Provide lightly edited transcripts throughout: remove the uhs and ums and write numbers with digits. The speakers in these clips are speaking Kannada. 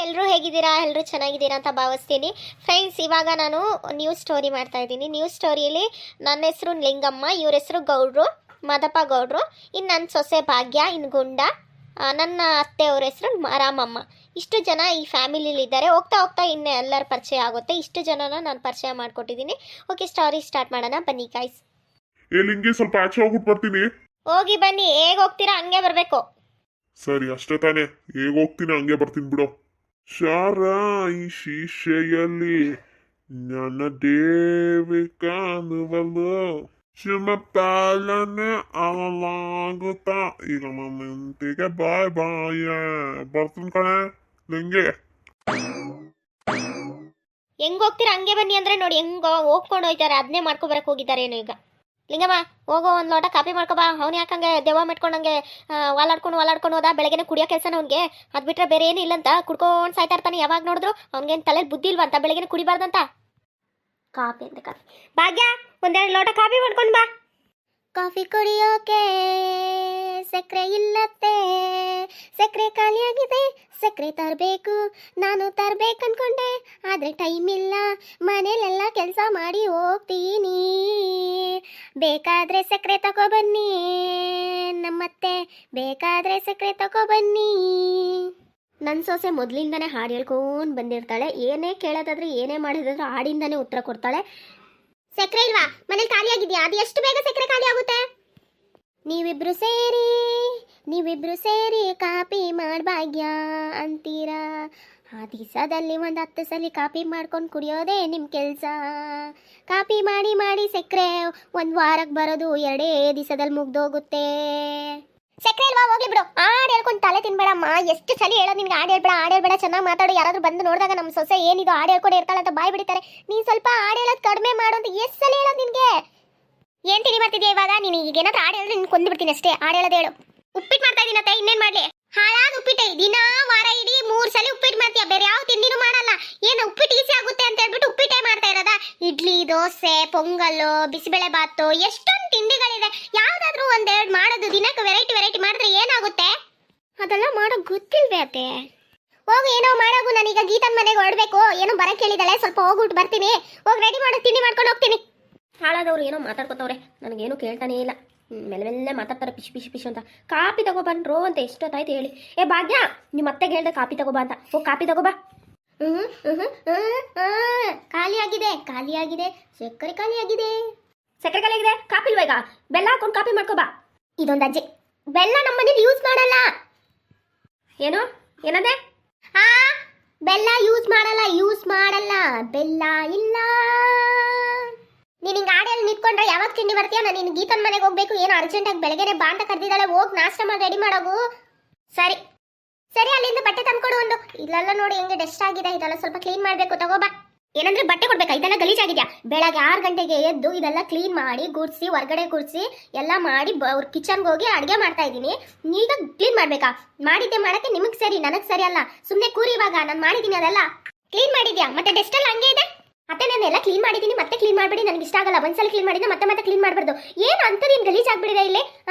ಎಲ್ಲರೂ ಹೇಗಿದ್ದೀರಾ? ಎಲ್ಲರೂ ಚೆನ್ನಾಗಿದ್ದೀರಾ ಅಂತ ಭಾವಿಸ್ತೀನಿ. ಫ್ರೆಂಡ್ಸ್, ಇವಾಗ ನಾನು ನ್ಯೂಸ್ ಸ್ಟೋರಿ ಮಾಡ್ತಾ ಇದ್ದೀನಿ. ನ್ಯೂಸ್ ಸ್ಟೋರಿಯಲ್ಲಿ ನನ್ನ ಹೆಸರು ಲಿಂಗಮ್ಮ, ಇವ್ರ ಹೆಸರು ಗೌಡ್ರು, ಮಾದಪ್ಪ ಗೌಡ್ರು. ಇನ್ನು ನನ್ನ ಸೊಸೆ ಭಾಗ್ಯ, ಇನ್ನು ಗುಂಡ, ನನ್ನ ಅತ್ತೆಯವ್ರ ಹೆಸರು ರಾಮಮ್ಮ. ಇಷ್ಟು ಜನ ಈ ಫ್ಯಾಮಿಲಿಲಿದ್ದಾರೆ. ಹೋಗ್ತಾ ಹೋಗ್ತಾ ಇನ್ನು ಎಲ್ಲರ ಪರಿಚಯ ಆಗುತ್ತೆ. ಇಷ್ಟು ಜನನ ನಾನು ಪರಿಚಯ ಮಾಡಿಕೊಟ್ಟಿದ್ದೀನಿ. ಓಕೆ, ಸ್ಟೋರಿ ಸ್ಟಾರ್ಟ್ ಮಾಡೋಣ ಬನ್ನಿ ಗಾಯ್ಸ್. ಲಿಂಗಿ ಸ್ವಲ್ಪ ಆಚೆ ಹೋಗ್ಬಿಟ್ಟು ಬರ್ತೀನಿ. ಹೋಗಿ ಬನ್ನಿ, ಹೇಗೆ ಹೋಗ್ತೀರಾ ಹಂಗೆ ಬರಬೇಕು. ಸರಿ, ಅಷ್ಟೇ ತಾನೇ. ಹೇಗ್ ಹೋಗ್ತೀನಿ ಹಂಗೆ ಬರ್ತೀನಿ ಬಿಡು. ಶಾರ ಈ ಶೀಶೆಯಲ್ಲಿ ನನ್ನ ದೇವಿ ಕಾಣುವಲು ಶಿವ ಪಾಲನೆ ಅವಲಾಗುತ್ತಾ ಈಗ ಮಂತಿಗೆ ಬಾಯ್ ಬಾಯ್ ಬರ್ತೀನಿ ಕಣೆ ಲಿಂಗಿ. ಹೆಂಗ್ ಹೋಗ್ತೀರಾ ಹಂಗೆ ಬನ್ನಿ ಅಂದ್ರೆ ನೋಡಿ ಹೆಂಗ ಹೋಗ್ಕೊಂಡು ಹೋಯ್ತಾರೆ. ಅದನ್ನೇ ಮಾಡ್ಕೊ ಬರಕ್ ಹೋಗಿದ್ದಾರೇನು ಈಗ. ಲಿಂಗಮ್ಮ, ಹೋಗೋ ಒಂದು ಲೋಟ ಕಾಫಿ ಮಾಡ್ಕೊಬಾ. ಅವ್ನು ಯಾಕಂಗೆ ದೆವ್ವ ಮೆಟ್ಕೊಂಡಂಗೆ ವಾಲಾಡ್ಕೊಂಡು ಹೋದ. ಬೆಳಗ್ಗೆನೆ ಕುಡಿಯೋ ಕೆಲಸನ ಅವ್ನಿಗೆ. ಅದು ಬಿಟ್ರೆ ಬೇರೆ ಏನು ಇಲ್ಲಂತ, ಕುಡ್ಕೊಂಡು ಸಾಯ್ತಾ ಇರ್ತಾನೆ. ಯಾವಾಗ ನೋಡಿದ್ರು ಅವ್ನಿಗೇನು ತಲೆಯಲ್ಲಿ ಬುದ್ಧಿ ಇಲ್ವಂತ, ಬೆಳಗ್ಗೆನೆ ಕುಡಿಬಾರ್ದಂತ. ಕಾಫಿ ಅಂತ ಕಾಫಿ. ಭಾಗ್ಯ, ಒಂದೆರಡು ಲೋಟ ಕಾಫಿ ಮಾಡ್ಕೊಂಡು ಬಾ. ಕಾಫಿ ಕುಡಿಯೋಕೆ ಸಕ್ಕರೆ ಇಲ್ಲತ್ತೆ, ಸಕ್ಕರೆ ಖಾಲಿಯಾಗಿದೆ, ಸಕ್ಕರೆ ತರಬೇಕು. ನಾನು ತರಬೇಕು ಅನ್ಕೊಂಡೆ, ಆದರೆ ಟೈಮ್ ಇಲ್ಲ. ಮನೇಲೆಲ್ಲ ಕೆಲಸ ಮಾಡಿ ಹೋಗ್ತೀನಿ. ಬೇಕಾದರೆ ಸಕ್ಕರೆ ತಗೊಬನ್ನಿ ನಮ್ಮತ್ತೆ, ಬೇಕಾದರೆ ಸಕ್ಕರೆ ತಗೊಬನ್ನಿ. ನನ್ನ ಸೊಸೆ ಮೊದಲಿಂದನೇ ಹಾಡು ಹೇಳ್ಕೊಂಡು ಬಂದಿರ್ತಾಳೆ. ಏನೇ ಕೇಳೋದಾದ್ರೆ, ಏನೇ ಮಾಡಿದ್ರು ಹಾಡಿಂದನೇ ಉತ್ತರ ಕೊಡ್ತಾಳೆ. ಸಕ್ಕರೆ ಇಲ್ವಾ ಮನೇಲಿ? ಖಾಲಿ ಆಗಿದೆಯಾ? ಅದು ಎಷ್ಟು ಬೇಗ ಸಕ್ಕರೆ ಖಾಲಿ ಆಗುತ್ತೆ? ನೀವಿಬ್ರು ಸೇರಿ ಕಾಪಿ ಮಾಡ್ಭಾಗ್ಯ ಅಂತೀರಾ. ಆ ದಿವಸದಲ್ಲಿ ಒಂದು 10 ಸಲ ಕಾಪಿ ಮಾಡ್ಕೊಂಡು ಕುಡಿಯೋದೇ ನಿಮ್ಮ ಕೆಲಸ. ಕಾಪಿ ಮಾಡಿ ಸಕ್ಕರೆ ಒಂದು ವಾರಕ್ಕೆ ಬರೋದು 2 ದಿವಸದಲ್ಲಿ ಮುಗ್ದೋಗುತ್ತೆ. ಸಕ್ಕರೆ ಇಲ್ವಾ? ಹೋಗ್ಲಿ ಬಿಡು. ಹಾಡು ಹೇಳ್ಕೊಂಡು ತಲೆ ತಿನ್ಬೇಡಮ್ಮ. ಎಷ್ಟು ಸಲ ಹೇಳೋದು ನಿನ್ಗೆ? ಹಾಡು ಹೇಳ್ಬೇಡ, ಚೆನ್ನಾಗಿ ಮಾತಾಡು. ಯಾರಾದ್ರೂ ಬಂದು ನೋಡಿದಾಗ ನಮ್ಮ ಸೊಸೆ ಏನಿದು ಹಾಡು ಹೇಳ್ಕೊಂಡು ಇರ್ತಾಳೆ ಅಂತ ಬಾಯ್ ಬಿಡ್ತಾರೆ. ನೀನು ಸ್ವಲ್ಪ ಹಾಡು ಹೇಳೋದು ಕಡಿಮೆ ಮಾಡು ಅಂತ ಎಷ್ಟು ಸಲ ಹೇಳೋದು ನಿನಗೆ? ಏನು ತಿಳಿ ಮಾಡ್ತಿದ್ಯಾ ಇವಾಗ? ನೀನು ಈಗ ಏನಾದ್ರೂ ಹಾಡು ಹೇಳಿದ್ರೆ ನಿನ್ಗೆ ಕೊಂದು ಅಷ್ಟೇ. ಹಾಡು ಹೇಳೋದು ಹೇಳು. ಉಪ್ಪಿಟ್ಟು ಮಾಡ್ತಾ ಇದ್ದೀನತ್ತೆ, ಇನ್ನೇನು ಮಾಡಲಿ? ಹಾಳಾದ ಉಪ್ಪಿಟ್ಟೆ. ದಿನ ವಾರ ಇಡೀ 3 ಸಲ ಉಪ್ಪಿಟ್ಟು ಮಾಡ್ತೀಯ, ಬೇರೆ ಯಾವ ತಿಂಡಿನೂ ಮಾಡಲ್ಲ. ಏನು ಉಪ್ಪಿಟ್ಟು ಈಸಿ ಆಗುತ್ತೆ ಅಂತ ಹೇಳ್ಬಿಟ್ಟು ಉಪ್ಪಿಟ್ಟೆ ಮಾಡ್ತಾ ಇರೋದಾ? ಇಡ್ಲಿ, ದೋಸೆ, ಪೊಂಗಲ್ಲು, ಬಿಸಿಬೇಳೆ ಬಾತು, ಎಷ್ಟೊಂದು ತಿಂಡಿಗಳಿದೆ. ಯಾವ್ದಾದ್ರೂ ಒಂದೆರಡು ಮಾಡೋದು. ದಿನಕ್ಕೆ ವೆರೈಟಿ ಮಾಡಿದ್ರೆ ಏನಾಗುತ್ತೆ? ಅದೆಲ್ಲ ಮಾಡೋ ಗೊತ್ತಿಲ್ವೇ ಅತ್ತೆ? ಹೋಗು, ಏನೋ ಮಾಡೋಗು. ನಾನೀಗ ಗೀತನ್ ಮನೆಗೆ ಹೊರಡ್ಬೇಕು. ಏನೋ ಬರಕ್ಕೆ ಹೇಳಿದಾಳೆ, ಸ್ವಲ್ಪ ಹೋಗ್ಬಿಟ್ಟು ಬರ್ತೀನಿ. ಹೋಗಿ ರೆಡಿ ಮಾಡೋ, ತಿಂಡಿ ಮಾಡ್ಕೊಂಡು ಹೋಗ್ತೀನಿ. ಹಾಳಾದವ್ರು ಏನೋ ಮಾತಾಡ್ಕೊತವ್ರೆ, ನನಗೇನು ಕೇಳ್ತಾನೇ ಇಲ್ಲ. ಮೆಲ್ಲ ಮಾತಾಡ್ತಾರೆ, ಪಿಶ್ ಅಂತ. ಕಾಪಿ ತಗೊಬನ್ರೋ ಅಂತ ಎಷ್ಟೊತ್ತಾಯ್ತು ಹೇಳಿ. ಏ ಭಾಗ್ಯ, ನಿಮ್ಮ ಅತ್ತೆಗೆ ಹೇಳ್ದೆ ಕಾಪಿ ತಗೋಬಾ ಅಂತ. ಹೋಗಿ ಕಾಪಿ ತಗೋಬಾ. ಖಾಲಿ ಆಗಿದೆ. ಸಕ್ಕರೆ ಖಾಲಿ ಆಗಿದೆ. ಕಾಪಿ ಇಲ್ವಾ ಈಗ? ಬೆಲ್ಲ ಹಾಕೊಂಡು ಕಾಪಿ ಮಾಡ್ಕೋಬಾ. ಇದೊಂದು ಅಜ್ಜಿ, ಬೆಲ್ಲ ನಮ್ಮ ಮನೇಲಿ ಯೂಸ್ ಮಾಡಲ್ಲ. ಏನದೆ? ಬೆಲ್ಲ ಯೂಸ್ ಮಾಡಲ್ಲ. ಬೆಲ್ಲ ಇಲ್ಲ. ನೀನು ಹಿಂಗೆ ಆಡಿಯಲ್ಲಿ ನಿಂತ್ಕೊಂಡ್ರೆ ಯಾವಾಗ ತಿಂಡಿ ಬರ್ತೀಯ? ನಾನು ನಿನ್ನ ಗೀತನ ಮನೆಗೆ ಹೋಗ್ಬೇಕು. ಏನೋ ಅರ್ಜೆಂಟಾಗಿ ಬೆಳಗ್ಗೆನೆ ಬಾ ಅಂತ ಕರೆದಿದ್ದಾಳೆ. ಹೋಗಿ ನಾಷ್ಟ ಮಾಡಿ ರೆಡಿ ಮಾಡೋಗು. ಸರಿ, ಅಲ್ಲಿಂದ ಬಟ್ಟೆ ತಂದ್ಕೊಡು ಒಂದು. ಇಲ್ಲೆಲ್ಲ ನೋಡಿ ಹೆಂಗೆ ಡಸ್ಟ್ ಆಗಿದೆ. ಇದೆಲ್ಲ ಸ್ವಲ್ಪ ಕ್ಲೀನ್ ಮಾಡಬೇಕು. ತಗೋಬಾ. ಏನಂದ್ರೆ ಬಟ್ಟೆ ಕೊಡ್ಬೇಕಾ? ಇದೆಲ್ಲ ಗಲೀಜಾಗಿದ್ಯಾ? ಬೆಳಗ್ಗೆ 6 ಗಂಟೆಗೆ ಎದ್ದು ಇದೆಲ್ಲ ಕ್ಲೀನ್ ಮಾಡಿ ಗುಡಿಸಿ, ಹೊರಗಡೆ ಗುಡಿಸಿ ಎಲ್ಲ ಮಾಡಿ ಅವ್ರ ಕಿಚನ್ಗೆ ಹೋಗಿ ಅಡುಗೆ ಮಾಡ್ತಾ ಇದ್ದೀನಿ. ಈಗ ಕ್ಲೀನ್ ಮಾಡ್ಬೇಕಾ? ಮಾಡಿದ್ದೆ ಮಾಡಕ್ಕೆ ನಿಮಗೆ ಸರಿ, ನನಗೆ ಸರಿ ಅಲ್ಲ. ಸುಮ್ಮನೆ ಕೂರಿ. ಇವಾಗ ನಾನು ಮಾಡಿದ್ದೀನಿ, ಅದೆಲ್ಲ ಕ್ಲೀನ್ ಮಾಡಿದ್ಯಾ? ಮತ್ತೆ ಡಸ್ಟ್ ಎಲ್ಲ ಹಂಗೆ ಇದೆ. ಮತ್ತೆ ನಾನೆಲ್ಲ ಕ್ಲೀನ್ ಮಾಡಿದ್ದೀನಿ, ಮತ್ತೆ ಕ್ಲೀನ್ ಮಾಡಬೇಡಿ. ನನಗೆ ಇಷ್ಟ ಆಗಲ್ಲ. ಒಂದ್ಸಲ ಕ್ಲೀನ್ ಮಾಡಿದ್ರೆ ಮತ್ತೆ ಕ್ಲೀನ್ ಮಾಡಬಾರ್ದು. ಏನು ಅಂತ ನೀನು ಗಲೀಜ್ ಆಗ್ಬಿಡಿದೆ ಇಲ್ಲಿ.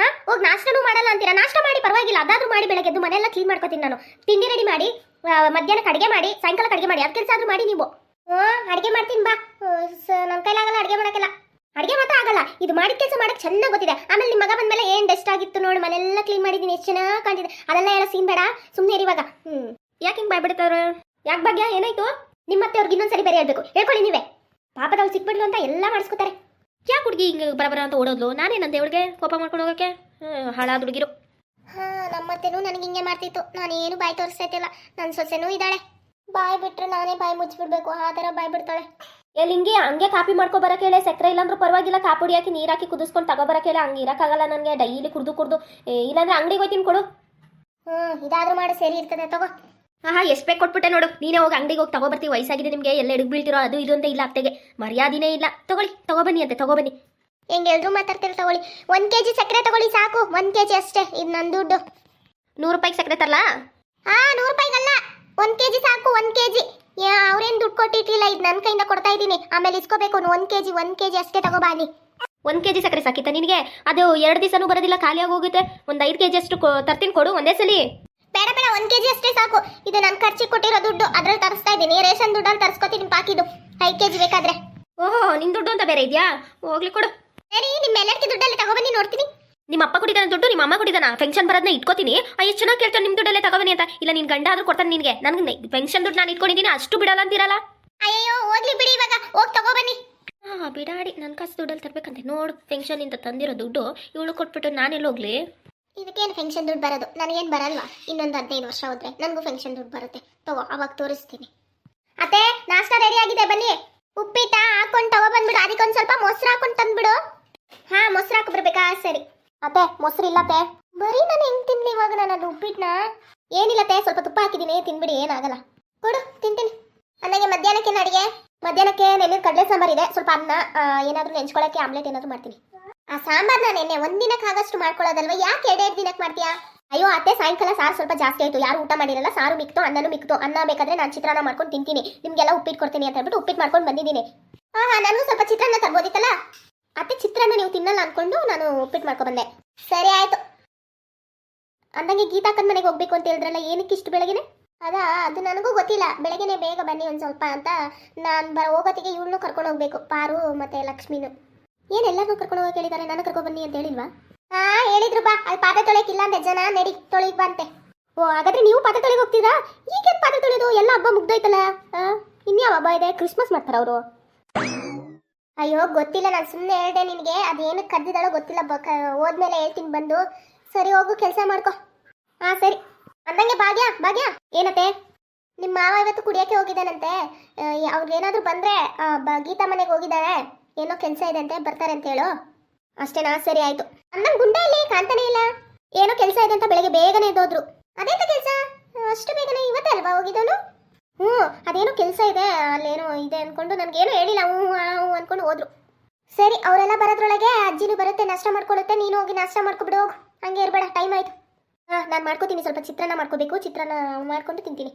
ಹೋಗಿ ನಾಷ್ಟನೂ ಮಾಡಲ್ಲ ಅಂತೀರಾ? ನಾಷ್ಟ ಮಾಡಿ ಪರವಾಗಿಲ್ಲ, ಅದಾದ್ರೂ ಮಾಡಿ. ಬೆಳಗ್ಗೆ ಎದ್ದು ಮನೆಯೆಲ್ಲ ಕ್ಲೀನ್ ಮಾಡ್ಕೊತೀನಿ ನಾನು. ತಿಂಡಿ ರೆಡಿ ಮಾಡಿ, ಮಧ್ಯಾಹ್ನಕ್ಕೆ ಅಡುಗೆ ಮಾಡಿ, ಸಾಯಂಕಾಲಕ್ಕೆ ಅಡುಗೆ ಮಾಡಿ. ಅದು ಕೆಲಸ ಆದ್ರೂ ಮಾಡಿ ನೀವು. ಅಡುಗೆ ಮಾಡ್ತೀನಿ ಬಾ. ನನ್ನ ಕೈಲಾಗಲ್ಲ ಅಡುಗೆ ಮಾಡೋಕ್ಕೆಲ್ಲ. ಅಡುಗೆ ಮಾತ್ರ ಆಗಲ್ಲ. ಇದು ಮಾಡಿದ ಕೆಲಸ ಮಾಡಕ್ಕೆ ಚೆನ್ನಾಗಿ ಗೊತ್ತಿದೆ. ಆಮೇಲೆ ನಿಮ್ಮ ಮಗ ಬಂದ್ಮೇಲೆ ಏನು ಡಸ್ಟ್ ಆಗಿತ್ತು ನೋಡಿ, ಮನೆಯೆಲ್ಲ ಕ್ಲೀನ್ ಮಾಡಿದ್ದೀನಿ, ಎಷ್ಟು ಚೆನ್ನಾಗಿ ಕಾಣ್ತಿದೆ. ಅದೆಲ್ಲ ಹೇಳೋ ಸೀನ್ ಬೇಡ, ಸುಮ್ಮನೆ ಇವಾಗ. ಯಾಕೆ ಹಿಂಗೆ ಬಾಯ್ಬಿಡ್ತಾವ್ರು? ಯಾಕೆ ಭಾಗ್ಯ, ಏನಾಯ್ತು? ನಿಮ್ಮತ್ತೆ ಅವ್ರಿಗೆ ಇನ್ನೊಂದ್ಸರಿ ಬೇರೆ ಹೇಳ್ಬೇಕು. ಹೇಳ್ಕೊಳ್ಳಿ ನೀವೇ. ಪಾಪದವ್ರು ಸಿಕ್ಬಿಡ್ಲು ಅಂತ ಎಲ್ಲ ಮಾಡಿಸ್ಕೊತಾರೆ. ಯಾಕೆ ಹುಡುಗಿ ಹಿಂಗೆ ಬರಬರ ಅಂತ ಓಡೋದ್ಲು? ನಾನೇನಂತೆ ಅವಳಿಗೆ ಕೋಪ ಮಾಡ್ಕೊಂಡು ಹೋಗೋಕ್ಕೆ? ಹಾಳಾದ ಹುಡುಗಿರು. ನಮ್ಮತ್ತೆನೂ ನನಗೆ ಹಿಂಗೆ ಮಾಡ್ತಿತ್ತು. ನಾನೇನು ಬಾಯಿ ತೋರಿಸ್ತಾಯಿಲ್ಲ. ನನ್ನ ಸೊಸೆನೂ ಇದ್ದಾಳೆ. ಬಾಯ್ ಬಿಟ್ರೆ ನಾನೇ ಬಾಯಿ ಮುಚ್ಚಿಬಿಡ್ಬೇಕು, ಆ ಥರ ಬಾಯ್ ಬಿಡ್ತಾಳೆ. ಹಿಂಗೆ ಹಂಗೆ ಕಾಪಿ ಮಾಡ್ಕೊ ಬರಕ್ಕೆ ಹೇಳಿ. ಸಕ್ಕರೆ ಇಲ್ಲಾಂದ್ರೂ ಪರವಾಗಿಲ್ಲ, ಕಾಪುಡಿ ಹಾಕಿ ನೀರು ಹಾಕಿ ಕುದಿಸ್ಕೊಂಡು ತಗೋಬರಕ್ಕೆ ಹೇಳಿ. ಹಂಗೆ ಇರೋಕ್ಕಾಗಲ್ಲ ನನಗೆ. ಡೈಲಿ ಕುಡ್ದು ಇಲ್ಲಾಂದ್ರೆ ಅಂಗಡಿಗೆ ಹೋಗ್ತೀನಿ ಕೊಡು. ಇದಾದ್ರೂ ಮಾಡಿ ಸರಿ ಇರ್ತದೆ. ತಗೋ. ಎಷ್ಟು ಬೇಕು ಕೊಟ್ಬಿಟ್ಟೆ ನೋಡು. ನೀನೇ ಹೋಗಿ ಅಂಗಡಿಗೆ ಹೋಗಿ ತಗೋಬರ್ತೀವಿ. ವಯಸ್ಸಾಗಿದೆ ನಿಮಗೆ, ಎಲ್ಲ ಎಡಗ್ ಬೀಳ್ತಿರೋ ಅದು ಇದು ಅಂತ ಇಲ್ಲ. ಅತ್ತೆಗೆ ಮರ್ಯಾದಿನೇ ಇಲ್ಲ. ತಗೋಬನ್ನಿ ಅಂತೆ. ತಗೋಬನ್ನಿ. ಹೆಂಗೆ ಎಲ್ರು ಮಾತಾಡ್ತೀರ? ತಗೊಳ್ಳಿ. 1 kg ಸಕ್ಕರೆ ತಗೊಳ್ಳಿ ಸಾಕು. 1 kg ಅಷ್ಟೇ. ಇದು ನನ್ನ ದುಡ್ಡು. 100 ರೂಪಾಯಿಗೆ ಸಕ್ಕರೆ ತರಲ್ಲ? 100 ರೂಪಾಯಿಗಲ್ಲ, 1 kg ಸಾಕು. 1 kg. ಅವ್ರೇನು ದುಡ್ಡು ಕೊಟ್ಟಿಟ್ಟಿಲ್ಲ. ಇದು ನನ್ನ ಕೈಯಿಂದ ಕೊಡ್ತಾ ಇದ್ದೀನಿ. ಆಮೇಲೆ ಇಸ್ಕೋಬೇಕು. 1 kg ಅಷ್ಟೇ ತಗೋಬಾನಿ. 1 kg ಸಕ್ಕರೆ ಸಾಕಿತ್ತ ನಿನಗೆ? ಅದು 2 ದಿವಸನೂ ಬರೋದಿಲ್ಲ, ಖಾಲಿಯಾಗಿ ಹೋಗುತ್ತೆ. ಒಂದು 5 kg ಅಷ್ಟು ತರ್ತೀನಿ, ಕೊಡು ಒಂದೇ ಸಲ. ಬೇಡ ಬೇಡ 1 kg ಅಷ್ಟೇ ಸಾಕು. ಇದು ನಾನು ಖರ್ಚಿಗೆ ಕೊಟ್ಟಿರೋ ದುಡ್ಡು, ಅದ್ರಲ್ಲಿ ತರಿಸ್ತಾ ಇದ್ದೀನಿ. ರೇಷನ್ ದುಡ್ಡಲ್ಲಿ ತರಿಸ್ಕೊತೀನಿ ಪಾಕಿದು 5 kg ಬೇಕಾದ್ರೆ. ಓಹೋ ನಿನ್ ದುಡ್ಡು ಅಂತ ಬೇರೆ ಇದೆಯಾ? ಹೋಗ್ಲಿ ಕೊಡು. ಸರಿ, ನಿಮ್ಮ ಎಲ್ಲರಿಗೂ ದುಡ್ಡಲ್ಲಿ ತಗೊಬನ್ನಿ ನೋಡ್ತೀನಿ. ನಿಮ್ಮ ಅಪ್ಪ ಕೊಟ್ಟಿದ್ದಾನ ದುಡ್ಡು, ನಿಮ್ಮ ಅಮ್ಮ ಕೊಟ್ಟಿದ್ದಾನ? ಫಂಕ್ಷನ್ ಬರೋದನ್ನ ಇಟ್ಕೋತೀನಿ. ಎಷ್ಟು ಚೆನ್ನಾಗಿ ಕೇಳ್ತಾನೆ ನಿಮ್ಮ ದುಡ್ಡಲ್ಲೇ ತಗೋಬನ್ನಿ ಅಂತ. ಇಲ್ಲ ನಿನ್ ಗಂಡ ಆದ್ರೂ ಕೊಡ್ತಾನೆ ನಿನಗೆ. ನನಗೆ ಫಂಕ್ಷನ್ ದುಡ್ಡು ನಾನು ಇಟ್ಕೊಂಡಿದ್ದೀನಿ, ಅಷ್ಟು ಬಿಡಲ್ಲ ಅಂತೀರಲ್ಲ. ಅಯ್ಯೋ ಹೋಗ್ಲಿ ಬಿಡಿ, ಇವಾಗ ಹೋಗಿ ತಗೊಬನ್ನಿ. ಬಿಡಾಡಿ, ನನ್ನ ಕಾಸು ದುಡ್ಡಲ್ಲಿ ತರ್ಬೇಕಂತೆ. ನೋಡು ಫಂಕ್ಷನ್ ಇಂದ ತಂದಿರೋ ದುಡ್ಡು ಇವಳು ಕೊಟ್ಬಿಟ್ಟು ನಾನೆಲ್ಲ ಹೋಗ್ಲಿ? ಇದಕ್ಕೇನು ಫಂಕ್ಷನ್ ದುಡ್ಡು ಬರೋದು? ನನಗೇನು ಬರಲ್ವಾ? ಇನ್ನೊಂದು 15 ವರ್ಷ ಹೋದ್ರೆ ನನಗೂ ಫಂಕ್ಷನ್ ದುಡ್ಡು ಬರುತ್ತೆ. ತಗೋ, ಅವಾಗ ತೋರಿಸ್ತೀನಿ. ಅತ್ತೆ, ನಾಷ್ಟ ರೆಡಿ ಆಗಿದೆ, ಬನ್ನಿ. ಉಪ್ಪಿಟ್ಟ ಹಾಕೊಂಡು ತಗೊಬಂದ್ಬಿಡು. ಅದಕ್ಕೊಂದು ಸ್ವಲ್ಪ ಮೊಸರು ಹಾಕೊಂಡು ತಂದ್ಬಿಡು. ಹಾ, ಮೊಸರು ಹಾಕಿ ಬರ್ಬೇಕಾ? ಸರಿ ಅತ್ತೆ, ಮೊಸರು ಇಲ್ಲತ್ತೆ. ಬರೀ ನಾನು ಹೆಂಗ್ ತಿನ್ಲಿ ಇವಾಗ ನಾನು ಅದು ಉಪ್ಪಿಟ್ಟನ? ಏನಿಲ್ಲತ್ತೆ, ಸ್ವಲ್ಪ ತುಪ್ಪ ಹಾಕಿದ್ದೀನಿ, ತಿನ್ಬಿಡಿ, ಏನಾಗಲ್ಲ. ಕೊಡು, ತಿಂತೀನಿ. ನನಗೆ ಮಧ್ಯಾಹ್ನಕ್ಕೆ ಅಡಿಗೆ? ಮಧ್ಯಾಹ್ನಕ್ಕೆ ನೆನೆ ಕಡಲೆ ಸಾಂಬಾರ್ ಇದೆ, ಸ್ವಲ್ಪ ಅನ್ನ, ಏನಾದರೂ ನೆಂಚ್ಕೊಳ್ಳೋಕ್ಕೆ ಆಮ್ಲೆಟ್ ಏನಾದರೂ ಮಾಡ್ತೀನಿ. ಆ ಸಾಂಬಾರ್ನ ನೆನ್ನೆ ಒಂದಿನಕ್ಕೆ ಆಗಷ್ಟು ಮಾಡ್ಕೊಳ್ಳೋದಲ್ವಾ, ಯಾಕೆ 2 ದಿನಕ್ಕೆ ಮಾಡ್ತೀಯಾ? ಅಯ್ಯೋ ಅತ್ತೆ, ಸಾಯಂಕಾಲ ಸಾರು ಸ್ವಲ್ಪ ಜಾಸ್ತಿ ಆಯಿತು, ಯಾರು ಊಟ ಮಾಡಿರಲ್ಲ. ಸಾರು ಮಿಕ್ತು, ಅನ್ನನೂ ಮಿಕ್ತು. ಅನ್ನ ಬೇಕಾದ್ರೆ ನಾನು ಚಿತ್ರಾನ್ನ ಮಾಡ್ಕೊಂಡು ತಿಂತೀನಿ, ನಿಮಗೆಲ್ಲ ಉಪ್ಪಿಟ್ಟು ಕೊಡ್ತೀನಿ ಅಂತ ಹೇಳ್ಬಿಟ್ಟು ಉಪ್ಪಿಟ್ಟು ಮಾಡ್ಕೊಂಡು ಬಂದಿದ್ದೀನಿ. ಹಾಂ, ನನಗೂ ಸ್ವಲ್ಪ ಚಿತ್ರಾನ್ನ ತರ್ಬೋದಿತ್ತಲ್ಲ. ಅತ್ತೆ, ಚಿತ್ರಾನ್ನ ನೀವು ತಿನ್ನಲ್ಲ ಅಂದ್ಕೊಂಡು ನಾನು ಉಪ್ಪಿಟ್ಟು ಮಾಡ್ಕೊ ಬಂದೆ. ಸರಿ ಆಯಿತು. ಅಂದಂಗೆ ಗೀತಾಕ್ಕನ ಮನೆಗೆ ಹೋಗ್ಬೇಕು ಅಂತ ಹೇಳಿದ್ರಲ್ಲ, ಏನಕ್ಕೆ ಇಷ್ಟು ಬೆಳಗ್ಗೆನೆ? ಅದು ನನಗೂ ಗೊತ್ತಿಲ್ಲ. ಬೆಳಗ್ಗೆನೆ ಬೇಗ ಬನ್ನಿ ಒಂದು ಸ್ವಲ್ಪ ಅಂತ. ನಾನು ಹೋಗೋತ್ತಿಗೆ ಇವಳನ್ನೂ ಕರ್ಕೊಂಡು ಹೋಗ್ಬೇಕು, ಪಾರು ಮತ್ತು ಲಕ್ಷ್ಮಿನೂ. ಏನೆಲ್ಲರೂ ಕರ್ಕೊಂಡು ಹೋಗಕ್ಕೆ ಹೇಳಿದ್ದಾರೆ, ನಾನು ಕರ್ಕೊಂಡು ಬನ್ನಿ ಅಂತ ಹೇಳಿಲ್ವಾ? ಹಾಂ ಹೇಳಿದ್ರು, ಬಾ. ಅಲ್ಲಿ ಪಾತ್ರೆ ತೊಳೆಯಕ್ಕಿಲ್ಲ ಅಂದೆ ಜನ, ನಡಿ ತೊಳಿಗ್ ಬಾ ಅಂತೆ. ಓ, ಹಾಗಾದ್ರೆ ನೀವು ಪಾತ್ರೆ ತೊಳೆಗೆ ಹೋಗ್ತೀರಾ? ಈಗೇನು ಪಾತ್ರೆ ತೊಳೆದು? ಎಲ್ಲ ಹಬ್ಬ ಮುಗ್ದೋಯ್ತಲ್ಲ. ಇನ್ಯಾವ ಹಬ್ಬ ಇದೆ? ಕ್ರಿಸ್ಮಸ್ ಮಾಡ್ತಾರ ಅವರು? ಅಯ್ಯೋ ಗೊತ್ತಿಲ್ಲ, ನಾನು ಸುಮ್ಮನೆ ಹೇಳ್ದೆ ನಿನಗೆ. ಅದೇನಕ್ಕೆ ಕರೆದಿದ್ದಾಳೋ ಗೊತ್ತಿಲ್ಲ. ಹೋದ್ಮೇಲೆ ಹೇಳ್ತೀನಿ ಬಂದು. ಸರಿ, ಹೋಗು, ಕೆಲಸ ಮಾಡ್ಕೊ. ಹಾಂ ಸರಿ. ಅಂದಂಗೆ ಭಾಗ್ಯ ಏನತ್ತೆ? ನಿಮ್ಮ ಮಾವ ಇವತ್ತು ಕುಡಿಯೋಕ್ಕೆ ಹೋಗಿದ್ದಾನಂತೆ. ಅವ್ರಿಗೇನಾದರೂ ಬಂದರೆ ಗೀತಾ ಮನೆಗೆ ಹೋಗಿದ್ದಾಳೆ, ಏನೋ ಕೆಲಸ ಇದೆ ಅಂತೆ, ಬರ್ತಾರೆ ಅಂತ ಹೇಳು. ಅಷ್ಟೇನಾ? ಸರಿ ಆಯಿತು. ಅಂದಂಗೆ ಗುಂಡ ಇಲ್ಲಿ ಕಾಣ್ತಾನೆ ಇಲ್ಲ. ಏನೋ ಕೆಲಸ ಇದೆ ಅಂತ ಬೆಳಗ್ಗೆ ಬೇಗನೆ ಎದ್ದೋದ್ರು. ಅದೇಂತ ಕೆಲಸ ಅಷ್ಟು ಬೇಗನೆ? ಇವತ್ತೇ ಅಲ್ವಾ ಹೋಗಿದ್ದವನು? ಹ್ಞೂ, ಅದೇನೋ ಕೆಲಸ ಇದೆ, ಅಲ್ಲೇನೋ ಇದೆ ಅಂದ್ಕೊಂಡು ನನಗೇನು ಹೇಳಿಲ್ಲ. ಹ್ಞೂ ಅಂದ್ಕೊಂಡು ಹೋದ್ರು. ಸರಿ, ಅವರೆಲ್ಲ ಬರೋದ್ರೊಳಗೆ ಅಜ್ಜಿನೂ ಬರುತ್ತೆ, ನಾಷ್ಟ ಮಾಡ್ಕೊಳುತ್ತೆ. ನೀನು ಹೋಗಿ ನಾಷ್ಟ ಮಾಡ್ಕೊಬಿಡು, ಹೋಗು. ಹಂಗೆ ಇರಬೇಡ, ಟೈಮ್ ಆಯಿತು. ಹಾಂ, ನಾನು ಮಾಡ್ಕೋತೀನಿ. ಸ್ವಲ್ಪ ಚಿತ್ರಾನ್ನ ಮಾಡ್ಕೋಬೇಕು, ಚಿತ್ರಾನ್ನ ಮಾಡ್ಕೊಂಡು ತಿಂತೀನಿ.